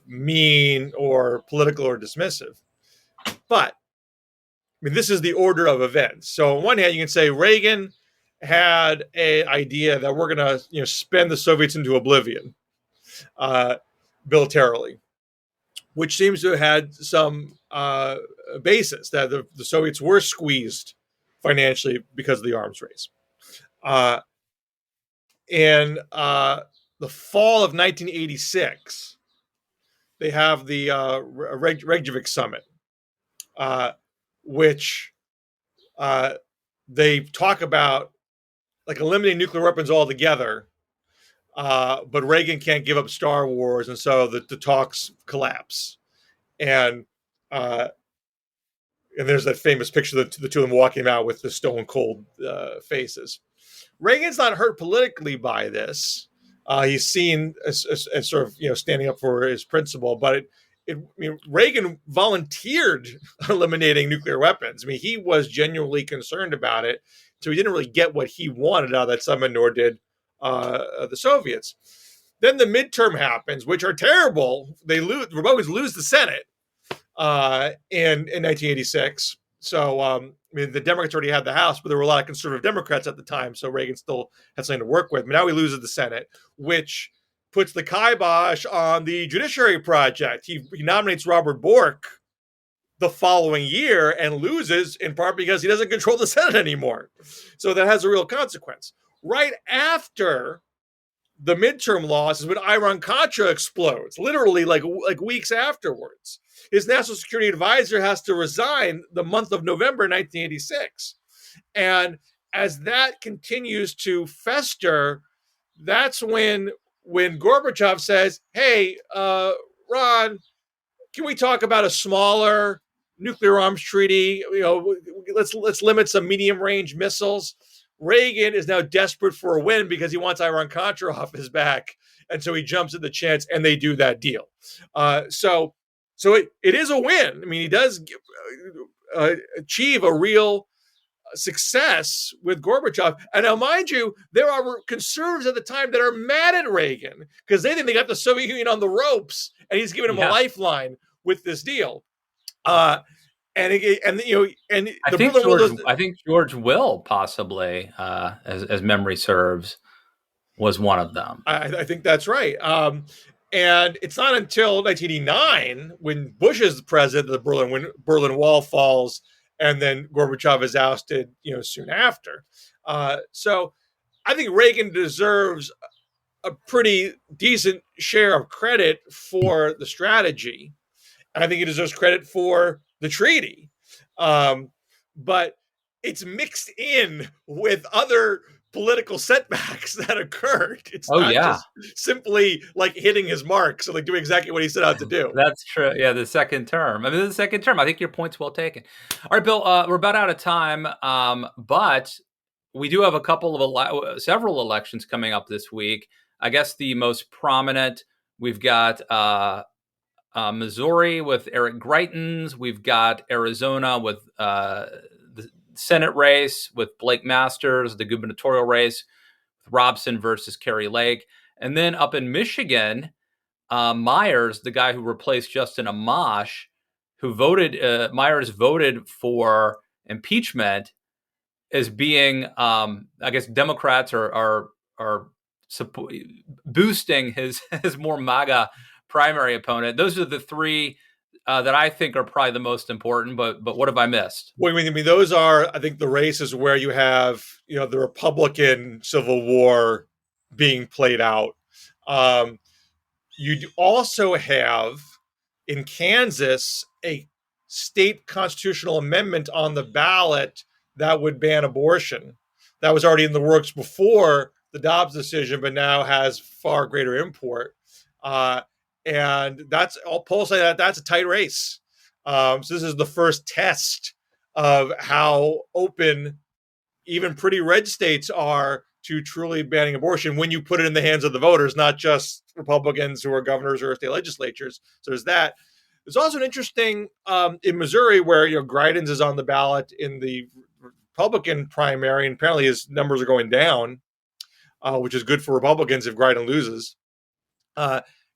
mean or political or dismissive, but I mean, this is the order of events. So on one hand, you can say Reagan had an idea that we're going to, spend the Soviets into oblivion militarily, which seems to have had some basis, that the Soviets were squeezed financially because of the arms race. In the fall of 1986, they have the Reykjavik summit, which they talk about like eliminating nuclear weapons altogether, but Reagan can't give up Star Wars, and so the talks collapse. And there's that famous picture of the two of them walking out with the stone cold faces. Reagan's not hurt politically by this. He's seen as sort of standing up for his principle, but Reagan volunteered eliminating nuclear weapons. I mean, he was genuinely concerned about it, so he didn't really get what he wanted out of that summit, nor did the Soviets. Then the midterm happens, which are terrible. They lose. Republicans lose the Senate in 1986, So, I mean, the Democrats already had the House, but there were a lot of conservative Democrats at the time. So Reagan still had something to work with. But now he loses the Senate, which puts the kibosh on the Judiciary Project. He nominates Robert Bork the following year and loses in part because he doesn't control the Senate anymore. So that has a real consequence. Right after the midterm loss is when Iran-Contra explodes, literally like weeks afterwards. His national security advisor has to resign the month of November 1986. And as that continues to fester, that's when Gorbachev says, hey, Ron, can we talk about a smaller nuclear arms treaty? Let's limit some medium range missiles. Reagan is now desperate for a win because he wants Iran-Contra off his back, and so he jumps at the chance, and they do that deal. So it is a win. I mean, he does achieve a real success with Gorbachev. And now, mind you, there are conservatives at the time that are mad at Reagan because they think they got the Soviet Union on the ropes, and he's giving them a lifeline with this deal. And the I think George Will possibly, as memory serves, was one of them. I think that's right. And it's not until 1989 when Bush is the president of the Berlin Wall falls, and then Gorbachev is ousted, soon after. So I think Reagan deserves a pretty decent share of credit for the strategy. And I think he deserves credit for the treaty. But it's mixed in with other political setbacks that occurred. It's not just simply like hitting his mark. So like doing exactly what he set out to do. That's true. Yeah, the second term. I think your point's well taken. All right, Bill, we're about out of time. But we do have several elections coming up this week. I guess the most prominent, we've got Missouri with Eric Greitens. We've got Arizona with the Senate race with Blake Masters, the gubernatorial race with Robson versus Kerry Lake. And then up in Michigan, Myers, the guy who replaced Justin Amash, Myers voted for impeachment, as being, I guess, Democrats are boosting his more MAGA primary opponent. Those are the three that I think are probably the most important. But what have I missed? Well, I mean, those are, I think, the races where you have, the Republican Civil War being played out. You also have in Kansas a state constitutional amendment on the ballot that would ban abortion. That was already in the works before the Dobbs decision, but now has far greater import. And that's all polls say that's a tight race. So this is the first test of how open even pretty red states are to truly banning abortion when you put it in the hands of the voters, not just Republicans who are governors or state legislatures. So there's that. There's also an interesting in Missouri where Greitens is on the ballot in the Republican primary, and apparently his numbers are going down, which is good for Republicans if Greitens loses.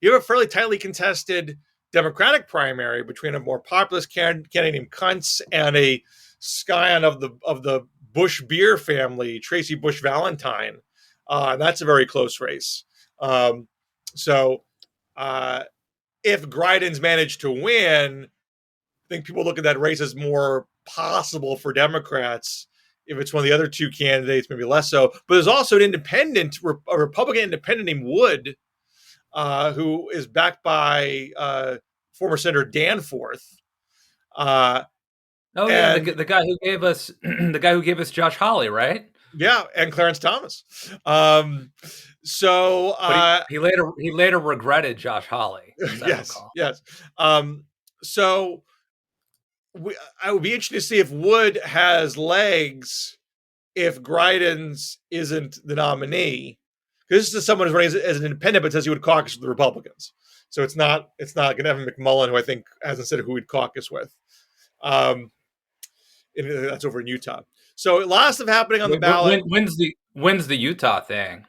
You have a fairly tightly contested Democratic primary between a more populist candidate named Kuntz and a scion of the Bush beer family, Tracy Bush Valentine. And that's a very close race. So if Greitens managed to win, I think people look at that race as more possible for Democrats. If it's one of the other two candidates, maybe less so. But there's also a Republican independent named Wood, who is backed by former Senator Danforth. The guy who gave us Josh Hawley, right? Yeah, and Clarence Thomas. He later regretted Josh Hawley. Yes. So I would be interested to see if Wood has legs if Greitens isn't the nominee. Because this is someone who's running as an independent, but says he would caucus with the Republicans. So it's not going to have McMullen, who I think hasn't said who he'd caucus with. That's over in Utah. So lots of happening on the ballot. When's the Utah thing?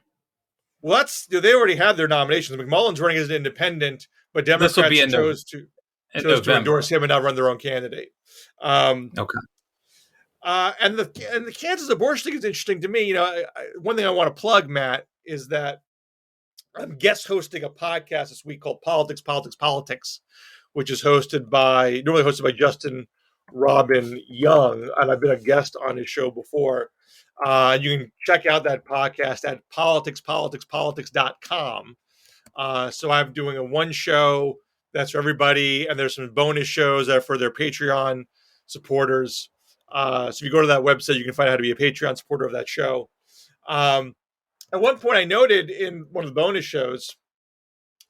Well, they already had their nominations. McMullen's running as an independent, but Democrats chose to endorse him and not run their own candidate. Okay. And the Kansas abortion thing is interesting to me. One thing I want to plug, Matt, is that I'm guest hosting a podcast this week called Politics, Politics, Politics, which is normally hosted by Justin Robin Young, and I've been a guest on his show before. You can check out that podcast at politicspoliticspolitics.com. So I'm doing a one show that's for everybody, and there's some bonus shows that are for their Patreon supporters. So if you go to that website, you can find out how to be a Patreon supporter of that show. At one point, I noted in one of the bonus shows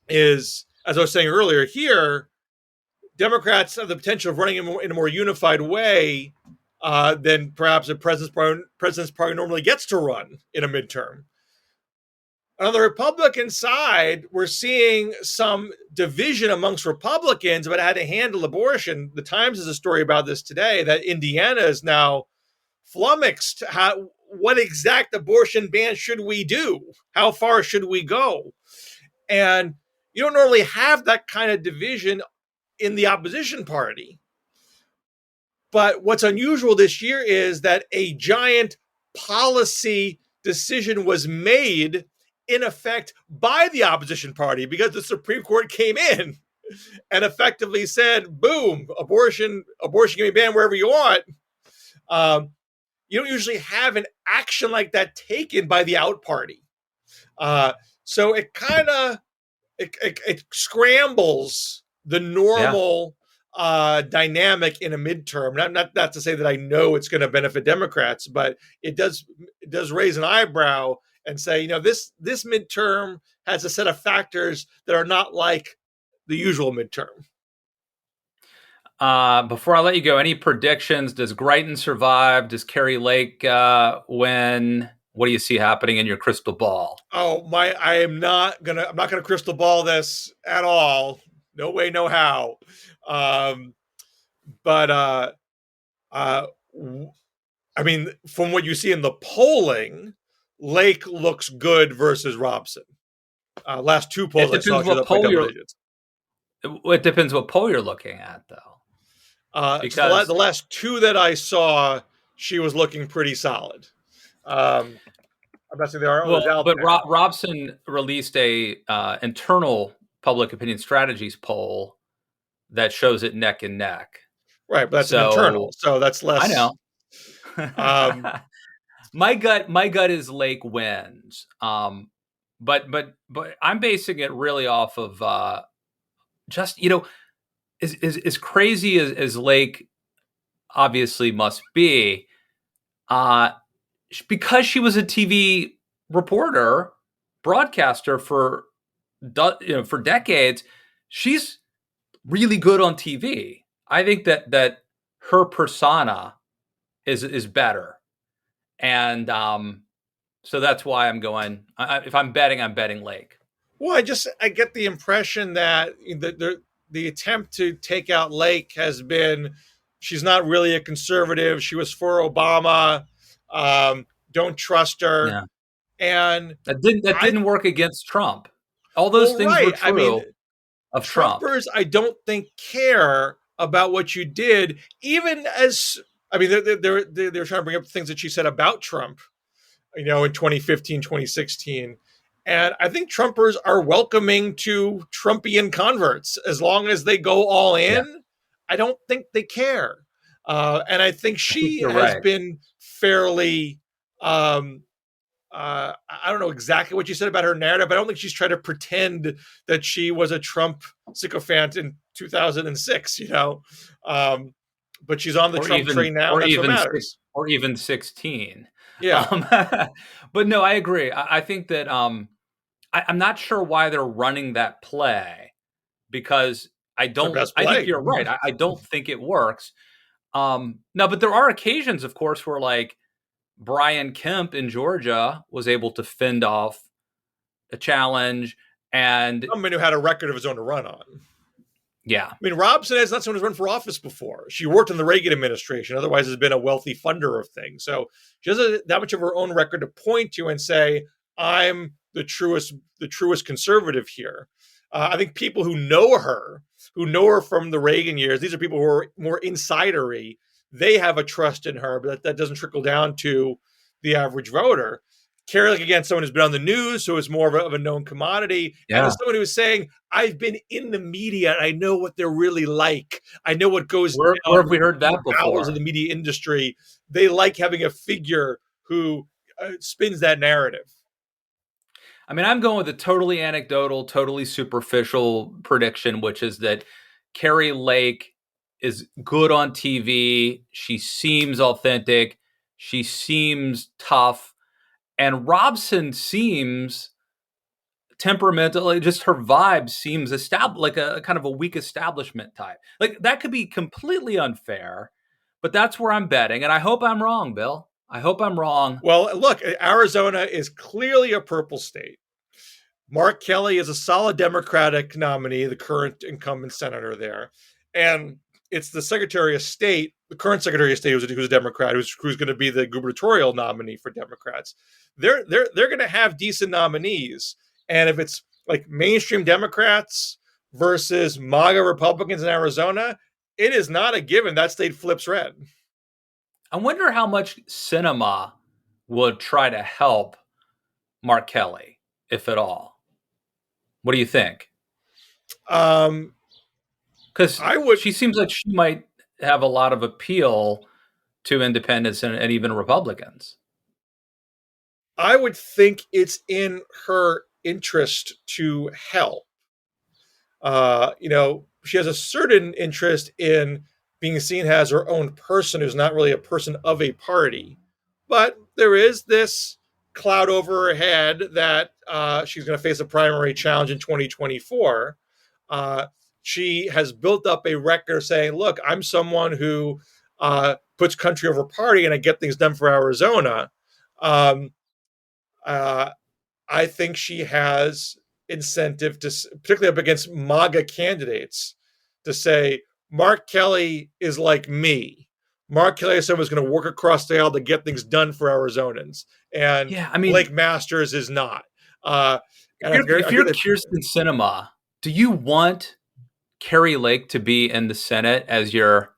is, as I was saying earlier, here, Democrats have the potential of running in a more unified way than perhaps a president's party normally gets to run in a midterm. On the Republican side, we're seeing some division amongst Republicans about how to handle abortion. The Times has a story about this today, that Indiana is now flummoxed. What exact abortion ban should we do? How far should we go? And you don't normally have that kind of division in the opposition party. But what's unusual this year is that a giant policy decision was made in effect by the opposition party, because the Supreme Court came in and effectively said, boom, abortion can be banned wherever you want. You don't usually have an action like that taken by the out party. So it kind of it scrambles the normal dynamic in a midterm. Not to say that I know it's going to benefit Democrats, but it does raise an eyebrow and say, this midterm has a set of factors that are not like the usual midterm. Before I let you go, any predictions? Does Greitens survive? Does Kerry Lake win? What do you see happening in your crystal ball? I'm not gonna crystal ball this at all. No way, no how. But I mean, from what you see in the polling, Lake looks good versus Robson. Last two polls I saw, she's up by double digits. It depends what poll you're looking at, though. Because the last two that I saw, she was looking pretty solid. I'm not saying there are others out but there. Robson released a internal public opinion strategies poll that shows it neck and neck. Right, but that's an internal, so that's less. I know. My gut is Lake wins. But I'm basing it really off of just, as crazy as Lake obviously must be, because she was a TV reporter, broadcaster for decades, she's really good on TV. I think that her persona is better, and so that's why I'm going. If I'm betting Lake. Well, I get the impression that the attempt to take out Lake has been, she's not really a conservative. She was for Obama. Don't trust her. Yeah. And that didn't work against Trump. All those things were true of Trump. Trumpers, I don't think, care about what you did, even as, I mean, they're trying to bring up things that she said about Trump, in 2015, 2016. And I think Trumpers are welcoming to Trumpian converts as long as they go all in. Yeah. I don't think they care. And I think she has been fairly, I don't know exactly what you said about her narrative. I don't think she's trying to pretend that she was a Trump sycophant in 2006, but she's on the Trump train now. That's what matters. Or even 16. Yeah. But no, I agree. I think that I'm not sure why they're running that play, because I think you're right. I don't think it works. No, but there are occasions, of course, where like Brian Kemp in Georgia was able to fend off a challenge, and someone who had a record of his own to run on. Yeah. I mean, Robson is not someone who's run for office before. She worked in the Reagan administration, otherwise has been a wealthy funder of things. So she doesn't that much of her own record to point to and say, I'm the truest conservative here. I think people who know her from the Reagan years, these are people who are more insidery they have a trust in her, but that doesn't trickle down to the average voter. Carrie Lake, again, someone who's been on the news, so is more of a known commodity. And Yeah. as someone who's saying, I've been in the media and I know what they're really like. I know what goes Where down have we heard that hours of before? the media industry. They like having a figure who spins that narrative. I mean, I'm going with a totally anecdotal, totally superficial prediction, which is that Carrie Lake is good on TV. She seems authentic. She seems tough. And Robson seems temperamentally, just her vibe seems like a kind of a weak establishment type. Like that could be completely unfair, but that's where I'm betting. And I hope I'm wrong, Bill. I hope I'm wrong. Well, look, Arizona is clearly a purple state. Mark Kelly is a solid Democratic nominee, the current incumbent senator there. And it's the Secretary of State, the current Secretary of State, who's a Democrat, who's going to be the gubernatorial nominee for Democrats. They're going to have decent nominees. And if it's like mainstream Democrats versus MAGA Republicans in Arizona, it is not a given that state flips red. I wonder how much cinema would try to help Mark Kelly, if at all. What do you think? Um, Because I would she seems like she might have a lot of appeal to independents and even Republicans. I would think it's in her interest to help. She has a certain interest in being seen as her own person who's not really a person of a party. But there is this cloud over her head that she's going to face a primary challenge in 2024. She has built up a record saying, look, I'm someone who puts country over party and I get things done for Arizona. Um, I think she has incentive to, particularly up against MAGA candidates, to say Mark Kelly is like me. Mark Kelly is someone who's going to work across the aisle to get things done for Arizonans, and Yeah, I mean, Blake Masters is not. if you're Kirsten Sinema, do you want Carrie Lake to be in the Senate as your,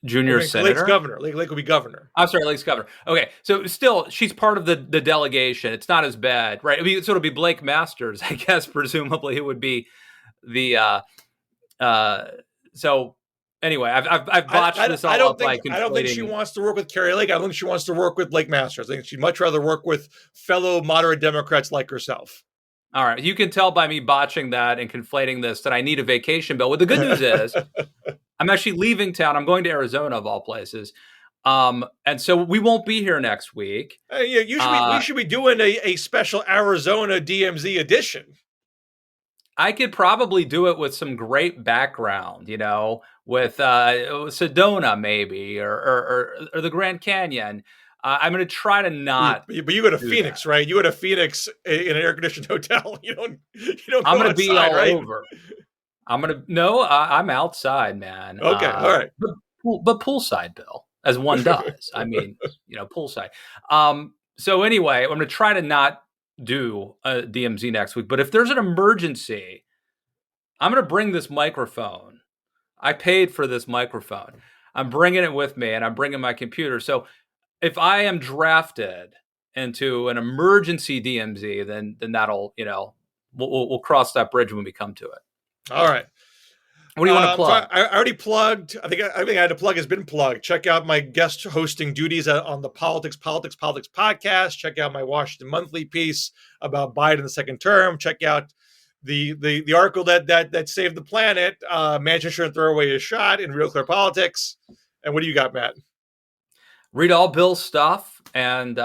junior senator? Lake's governor. Lake will be governor. I'm sorry, Lake's governor. Okay, so still, she's part of the delegation. It's not as bad, right? I mean, so it'll be Blake Masters, I guess. Presumably, it would be the. So anyway, I've botched this all up by conflating. I don't think she wants to work with Carrie Lake. I don't think she wants to work with Blake Masters. I think she'd much rather work with fellow moderate Democrats like herself. All right, you can tell by me botching that and conflating this that I need a vacation bill. What the good news is, I'm actually leaving town. I'm going to Arizona, of all places. And so we won't be here next week. We should be doing a special Arizona DMZ edition. I could probably do it with some great background, with Sedona maybe, or the Grand Canyon. I'm going to try to not. But you go to Phoenix, right? You go to Phoenix in an air-conditioned hotel. You don't. I'm going to be all over. I'm outside, man. Okay, all right. But poolside, Bill, as one does. I mean, poolside. So anyway, I'm going to try to not do a DMZ next week. But if there's an emergency, I'm going to bring this microphone. I paid for this microphone. I'm bringing it with me, and I'm bringing my computer. So if I am drafted into an emergency DMZ, then that'll, we'll cross that bridge when we come to it. All right. What do you want to plug? I already plugged. I think I had to plug has been plugged. Check out my guest hosting duties on the Politics podcast. Check out my Washington Monthly piece about Biden in the second term. Check out the article that saved the planet. Manchin shouldn't throw away his shot in Real Clear Politics. And what do you got, Matt? Read all Bill's stuff and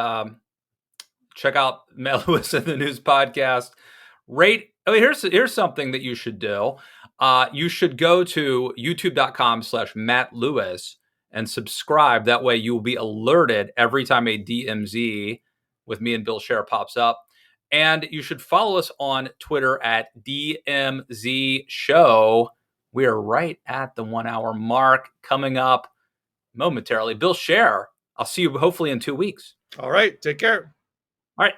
check out Matt Lewis and the News podcast. Here's something that you should do. You should go to youtube.com/Matt Lewis and subscribe. That way you will be alerted every time a DMZ with me and Bill Scher pops up. And you should follow us on Twitter at DMZ Show. We are right at the 1 hour mark, coming up momentarily. Bill Scher, I'll see you hopefully in 2 weeks. All right. Take care. All right.